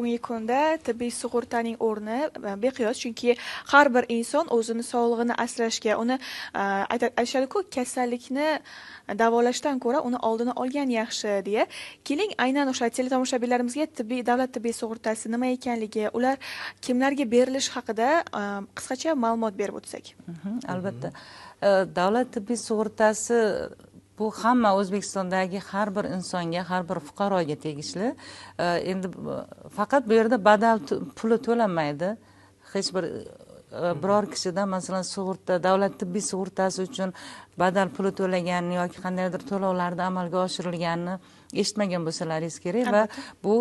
Bugungi kunda tibbiy sug'urtaning o'rni beqiyos, chunki har bir inson o'zini sog'lig'ini asrashga, uni aytishadi-ku, kasallikni davolashdan ko'ra uni oldini olgan yaxshi deya. Keling, aynan o'sha teletomoshabinlarimizga davlat tibbiy sug'urtasi nima ekanligi, ular kimlarga berilishi haqida qisqacha ma'lumot berib o'tsak. Albatta. Davlat tibbiy sug'urtasi bu hamma O'zbekistondagi har bir insonga, har bir fuqaroga tegishli. Endi faqat bu yerda badal puli to'lanmaydi. Hech biror kishidan masalan davlat tibbiy sug'urtasi uchun badal puli to'laganini yoki qandaydir to'lovlarda amalga oshirilganini eshitmagan bo'lsalaringiz kerak va bu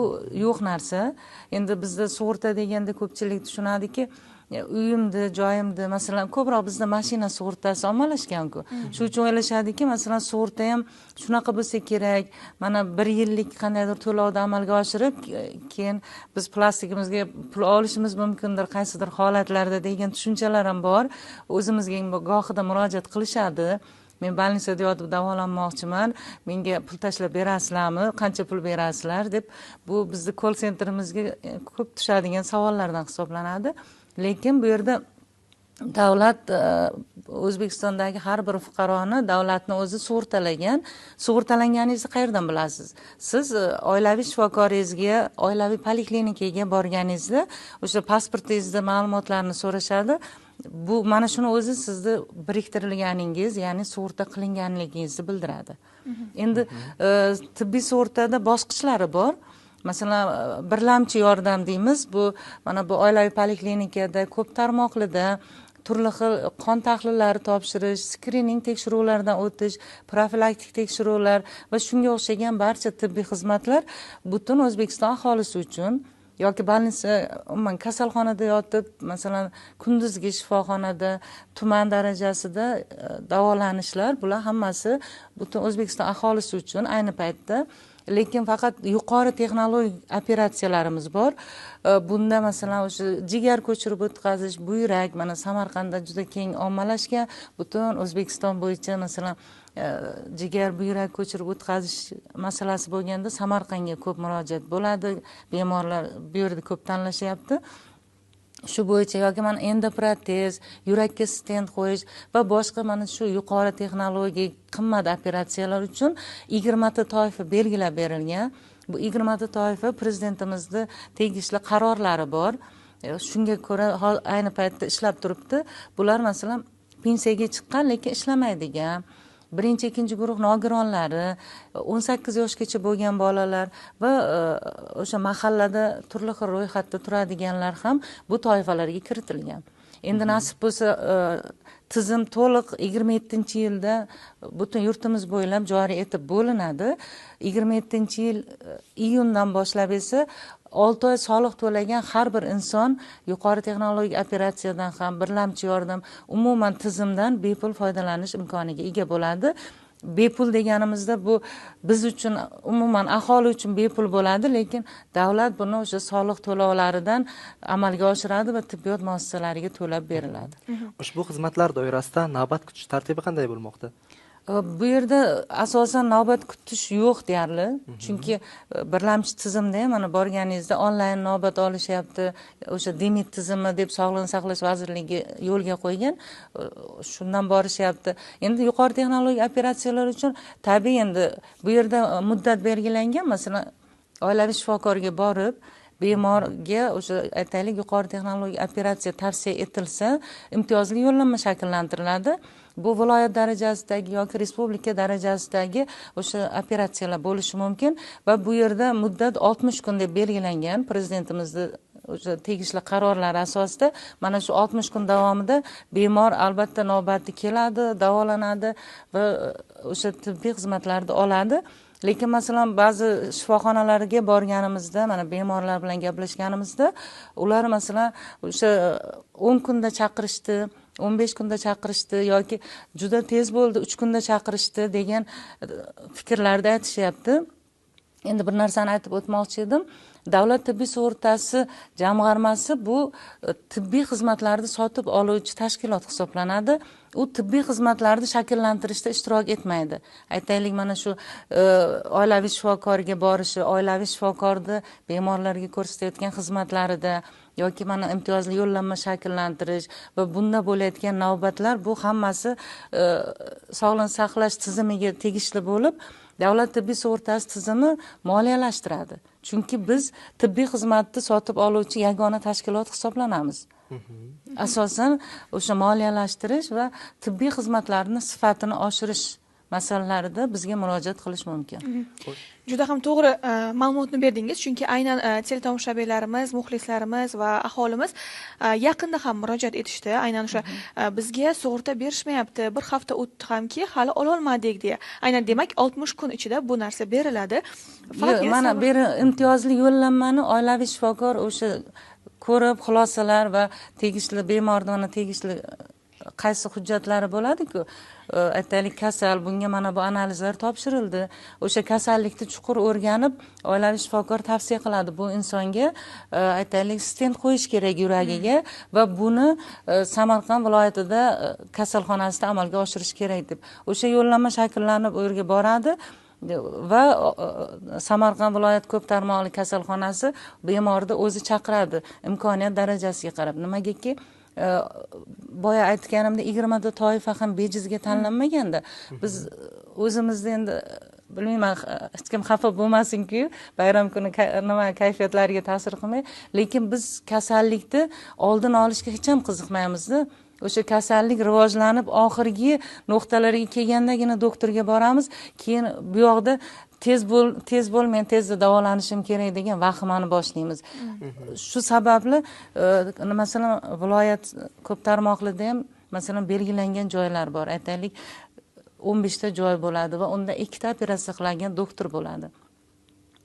yo'q narsa. Endi bizda sug'urta deganda ko'pchilik tushunadiki, uyimdi, joyimdi, masalan, ko'proq bizda mashina sug'urtasi ommalashgan-ku. Shu uchun o'ylashadiki, masalan, sug'urta ham shunaqa bo'lsa kerak. Mana 1 yillik qandaydir to'lovni amalga oshirib, keyin biz plastigimizga pul olishimiz mumkindir qaysidir holatlarda degan tushunchalar ham bor. O'zimizga gohida murojaat qilishadi. Men больницада yotib davolanmoqchiman, menga pul tashlab berasizlarmi, qancha pul berasizlar deb, bu bizni call centrimizga ko'p tushadigan savollardan hisoblanadi. Lekin bu yerda davlat O'zbekistondagi har bir fuqaroni davlatni o'zi sug'urtalagan. Sug'urtalanganingizni qayerdan bilasiz? Siz oilaviy shifokoringizga, oilaviy poliklinikaga borganingizda o'sha pasportingizda ma'lumotlarni so'rashadi. Bu mana shuni o'zi sizni biriktirilganingiz, ya'ni sug'urta qilinganligingizni bildiradi. Endi tibbiy sug'urtada bosqichlari bor. Masalan, birlamchi yordam deymiz. Bu mana bu oilaviy poliklinikada ko'p tarmoqlida turli xil qon tahlillari topshirish, skrining tekshiruvlaridan o'tish, profilaktik tekshiruvlar va shunga o'xshagan barcha tibbiy xizmatlar butun O'zbekiston aholisi uchun yoki больница, umuman kasalxonada yotib, masalan, kunduzgi shifoxonada tuman darajasida davolanishlar, bular hammasi butun O'zbekiston aholisi uchun ayni paytda. Lekin faqat yuqori texnologik operatsiyalarimiz bor. Bunda masalan o'sha jigar ko'chirib o'tkazish, buyrak, mana Samarqandda juda keng ommalashgan. Butun O'zbekiston bo'yicha masalan jigar, buyrak ko'chirib o'tkazish masalasi bo'lganda Samarqandga ko'p murojaat bo'ladi. Bemorlar bu yerda ko'p tanlashyapti. Shu bo'yicha yoki mana endoprotez, yurakka stent qo'yish va boshqa mana shu yuqori texnologik qimmat operatsiyalar uchun 20 ta toifa belgilab berilgan. Bu 20 ta toifa prezidentimizning tegishli qarorlari bor. Shunga ko'ra ayni paytda ishlab turibdi. Bular masalan pensiyaga chiqqan lekin ishlamaydigan, birinchi, ikkinchi guruh nogironlari, 18 yoshgacha bo'lgan bolalar va o'sha mahallada turli xil ro'yxatda turadiganlar ham bu toifalarga kiritilgan. Endi nasib bo'lsa tizim to'liq 27-yilda butun yurtimiz bo'ylab joriy etib bo'linadi. 27-yil iyundan boshlab esa 6 oy soliq to'lagan har bir inson yuqori texnologik operatsiyadan ham, birlamchi yordam, umuman tizimdan bepul foydalanish imkoniga ega bo'ladi. Bepul deganimizda bu biz uchun, umuman aholi uchun bepul bo'ladi, lekin davlat buni o'sha soliq to'lovlaridan amalga oshiradi va tibbiyot muassasalariga to'lab beriladi. Ushbu xizmatlar doirasida navbat kutish tartibi qanday bo'lmoqda? Bu yerda asosan navbat kutish yo'q deyarli. Chunki birlamchi tizimda ham mana borganingizda onlayn navbat olishyapti. O'sha DEMIT tizimi deb Sog'liqni saqlash vazirligi yo'lga qo'ygan. Shundan borishyapti. Endi yuqori texnologik operatsiyalar uchun tabiiy endi bu yerda muddat belgilangan. Masalan, oilaviy shifokorga borib, bemorga o'sha aytaylik yuqori texnologik operatsiya tavsiya etilsa, imtiyozli yo'llanma shakllantiriladi. Bu viloyat darajasidagi yoki respublika darajasidagi o'sha operatsiyalar bo'lishi mumkin va bu yerda muddat 60 kun deb belgilangan prezidentimizning o'sha tegishli qarorlari asosida. Mana shu 60 kun davomida bemor albatta navbati keladi, davolanadi va o'sha tibbiy xizmatlarni oladi. Lekin masalan ba'zi shifoxonalarga borganimizda, mana bemorlar bilan gaplashganimizda, ular masalan o'sha 10 kunda chaqirishdi, 15 kunda chaqirishdi yoki juda tez bo'ldi 3 kunda chaqirishdi degan fikrlarda aytishyapti. Endi bir narsani aytib o'tmoqchi edim. davlat tibbiy sug'urtasi jamg'armasi bu tibbiy xizmatlarni sotib oluvchi tashkilot hisoblanadi. U tibbiy xizmatlarni shakllantirishda ishtirok etmaydi. Aytaylik, mana shu oilaviy shifokorga borishi, oilaviy shifokorni bemorlarga ko'rsatayotgan xizmatlarida yoki mana imtiyozli yo'llanma shakllantirish va bunda bo'layotgan navbatlar, bu hammasi sog'liqni saqlash tizimiga tegishli bo'lib, davlat tibbiy sug'urtasi tizimi moliyalashtiradi. Chunki biz tibbiy xizmatni sotib oluvchi yagona tashkilot hisoblanamiz. Asosan o'sha moliyalashtirish va tibbiy xizmatlarni sifatini oshirish masalalarida bizga murojaat qilish mumkin. Juda ham to'g'ri ma'lumotni berdingiz, chunki aynan teletomoshabinlarimiz, muxlislarimiz va aholimiz yaqinda ham murojaat etishdi. Aynan o'sha bizga sug'urta berishmayapti, bir hafta o'tdi hamki hali ololmadik deya. Aynan demak 60 kun ichida bu narsa beriladi. Mana beri imtiyozli yo'llanmani oilaviy shifokor o'sha ko'rib, xulosalar va tegishli bemorning tegishli qaysi hujjatlari bo'ladi-ku, aytaylik kasal, bunga mana bu analizlar topshirildi. O'sha kasallikni chuqur o'rganib, oilaviy shifokor tavsiya qiladi. Bu insonga aytaylik stent qo'yish kerak yuragiga va buni Samarqand viloyatida kasalxonasida amalga oshirish kerak deb. O'sha yo'llanma shakllanib u yerga boradi. Va Samarqand viloyat ko'p tarmoqli kasalxonasi bemorni o'zi chaqiradi imkoniyat darajasiga qarab. Nimagaki boya aytganimda 20 ta toifa ham bejizga tanlanmaganda biz o'zimizda endi bilmayman, hech kim xafa bo'lmasin-ku, bayram kuni nima kayfiyatlarga ta'sir qilmay, lekin biz kasallikni oldin olishga hech ham qiziqmaymiz-da. O'sha kasallik rivojlanib oxirgi nuqtalariga kelgandagina doktorga boramiz, keyin bu yoqda tez bo'l, men tezda davolanishim kerak degan vahimani boshlaymiz. Shu sababli masalan viloyat ko'p tarmoqlida ham masalan belgilangan joylar bor. Aytaylik 15 ta joy bo'ladi va unda 2 ta operatsiya qiladigan doktor bo'ladi.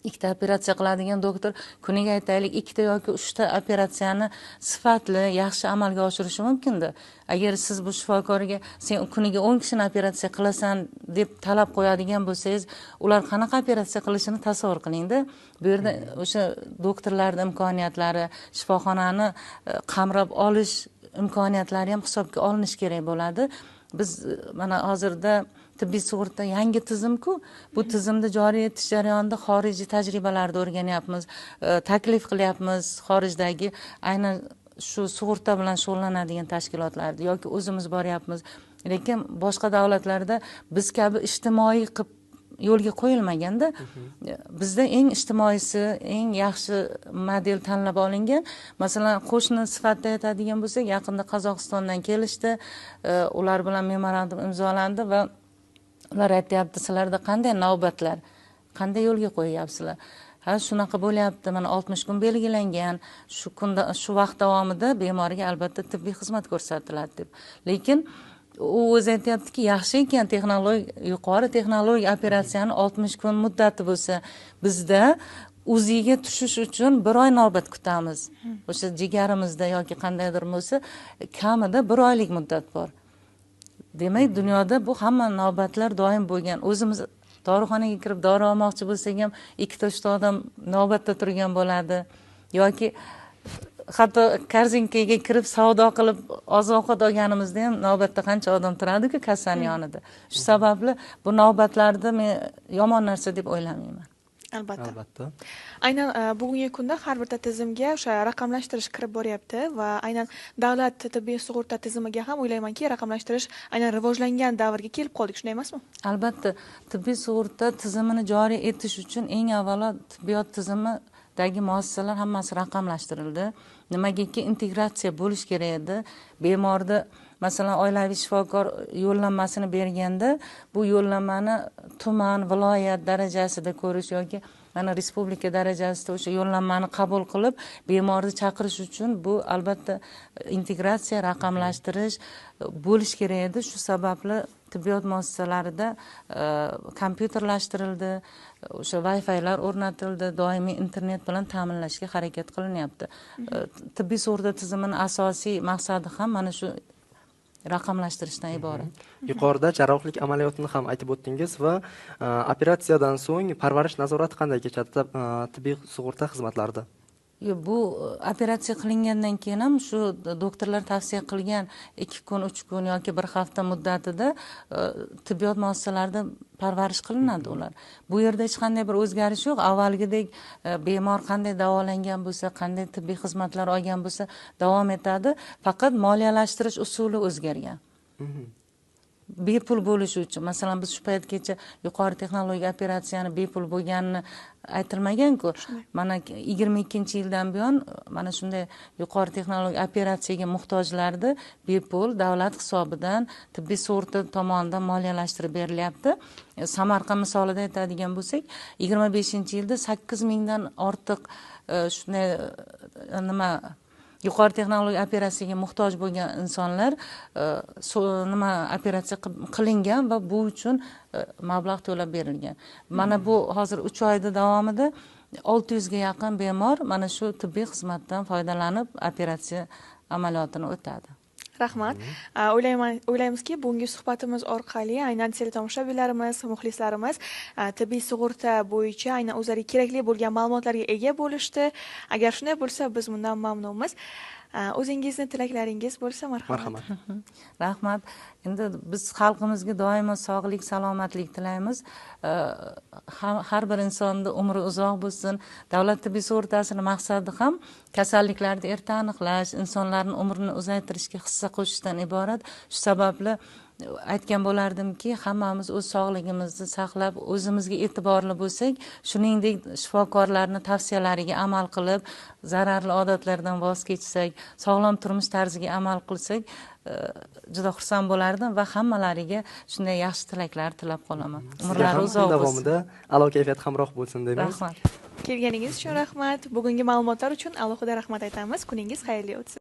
2 ta operatsiya qiladigan doktor kuniga aytaylik 2 ta yoki 3 ta operatsiyani sifatli, yaxshi amalga oshirishi mumkin-da. Agar siz bu shifokorga sen kuniga 10 kishini operatsiya qilasan deb talab qo'yadigan bo'lsangiz, ular qanaqa operatsiya qilishini tasavvur qiling-da. Bu yerda o'sha doktorlarning imkoniyatlari, shifoxonani qamrab olish imkoniyatlari ham hisobga olinish kerak bo'ladi. Biz mana hozirda tibbiy sug'urta yangi tizim-ku, bu tizimni joriy etish jarayonida xorijiy tajribalarni o'rganyapmiz, taklif qilyapmiz xorijdagi aynan shu sug'urta bilan shug'ullanadigan tashkilotlarni yoki o'zimiz boryapmiz. Lekin boshqa davlatlarda biz kabi ijtimoiy qilib yo'lga qo'yilmaganda, bizda eng ijtimoiysi, eng yaxshi model tanlab olingan. Masalan, qo'shni sifatida aytadigan bo'lsak, yaqinda Qozog'istondan kelishdi, ular bilan memorandum imzolandi va ular aytayapti, sizlarda qanday navbatlar, qanday yo'lga qo'yyapsizlar? Ha, shunaqa bo'lyapti, mana 60 kun belgilangan, shu kunda, shu vaqt davomida bemorga albatta tibbiy xizmat ko'rsatiladi deb. Lekin u o'zi aytayaptiki, yaxshi ekan yuqori texnologik operatsiyani 60 kun muddati bo'lsa, bizda o'ziga tushish uchun 1 oy navbat kutamiz. O'sha jigarimizda yoki qandaydir bo'lsa, kamida 1 oylik muddat bor. Demak, dunyoda bu hamma navbatlar doim bo'lgan. O'zimiz dorixonaga kirib dori olmoqchi bo'lsak ham 2-3 ta odam navbatda turgan bo'ladi. Yoki hatto korzinkaga kirib savdo qilib oziq-ovqat olganimizda ham navbatda qancha odam turadi-ku kassaning yonida. Shu sababli bu navbatlarni men yomon narsa deb o'ylamayman. Albatta. Aynan bugungi kunda har bir tizimga o'sha raqamlashtirish kirib boryapti va aynan davlat tibbiy sug'urta tizimiga ham o'ylaymanki, raqamlashtirish aynan rivojlangan davrga kelib qoldik, shunday emasmi? Albatta, tibbiy sug'urta tizimini joriy etish uchun eng avvalo tibbiyot tizimidagi muassasalar hammasi raqamlashtirildi. Nimagaki integratsiya bo'lish kerak edi. Bemorda masalan oilaviy shifokor yo'llanmasini berganda, bu yo'llanmani tuman, viloyat darajasida ko'rish yoki mana respublika darajasida o'sha yo'llanmani qabul qilib, bemorni chaqirish uchun bu albatta integratsiya, raqamlashtirish bo'lish kerak edi. Shu sababli tibbiyot muassasalarida kompyuterlashtirildi, o'sha Wi-Fi'lar o'rnatildi, doimiy internet bilan ta'minlashga harakat qilinyapti. Tibbiy sug'urta tizimining asosiy maqsadi ham mana shu raqamlashtirishdan iborat. Yuqorida jarrohlik amaliyotini ham aytib o'tdingiz va operatsiyadan so'ng parvarish nazorati qanday kechadi tibbiy sug'urta xizmatlarida? Bu operatsiya qilingandan keyin ham shu doktorlar tavsiya qilgan 2 kun, 3 kun yoki 1 hafta muddatida tibbiyot muassasalarida parvarish qilinadi ular. Bu yerda hech qanday bir o'zgarish yo'q. Avvalgidek bemor qanday davolangan bo'lsa, qanday tibbiy xizmatlar olgan bo'lsa davom etadi. Faqat moliyalashtirish usuli o'zgargan. Bepul bo'lishi uchun, masalan, biz shu paytgacha yuqori texnologik operatsiyani bepul bo'lganini aytilmagan-ku. Mana 22-yildan buyon mana shunday yuqori texnologik operatsiyaga muhtojlarni bepul davlat hisobidan tibbiy sug'urta tomonidan moliyalashtirib berilyapti. Samarqand misolida aytadigan bo'lsak, 25-yilda 8 mingdan ortiq shunday yuqori texnologik operatsiyaga muhtoj bo'lgan insonlar operatsiya qilingan va bu uchun mablag' to'lab berilgan. Mana bu hozir 3 oyda davomida 600 ga yaqin bemor mana shu tibbiy xizmatdan foydalanib operatsiya amaliyotini o'tadi. Rahmat. O'ylaymizki, bugungi suhbatimiz orqali aynan teletomoshabinlarimiz, muxlislarimiz tibbiy sug'urta bo'yicha aynan o'zlariga kerakli bo'lgan ma'lumotlarga ega bo'lishdi. Agar shunday bo'lsa, biz bundan mamnunmiz. O'zingizni tilaklaringiz bo'lsa, marhamat. Rahmat. Endi biz xalqimizga doimo sog'lik, salomatlik tilaymiz. Har bir insonning umri uzoq bo'lsin. Davlat tibbiy sug'urtasining maqsadi ham kasalliklarni erta aniqlash, insonlarning umrini uzaytirishga hissa qo'shishdan iborat. Shu sababli aytgan bo'lardimki, hammamiz o'z sog'ligimizni saqlab, o'zimizga e'tiborli bo'lsak, shuningdek shifokorlarning tavsiyalariga amal qilib, zararli odatlardan voz kechsak, sog'lom turmush tarziga amal qilsak, juda xursand bo'lardim va hammalariga shunday yaxshi tilaklar tilab qolaman. Umrlari uzoq bo'lsin. Davomida a'lo kayfiyat hamroh bo'lsin deymiz. Rahmat. Kelganingiz uchun rahmat. Bugungi ma'lumotlar uchun alohida rahmat aytamiz. Kuningiz xayrli o'tsin.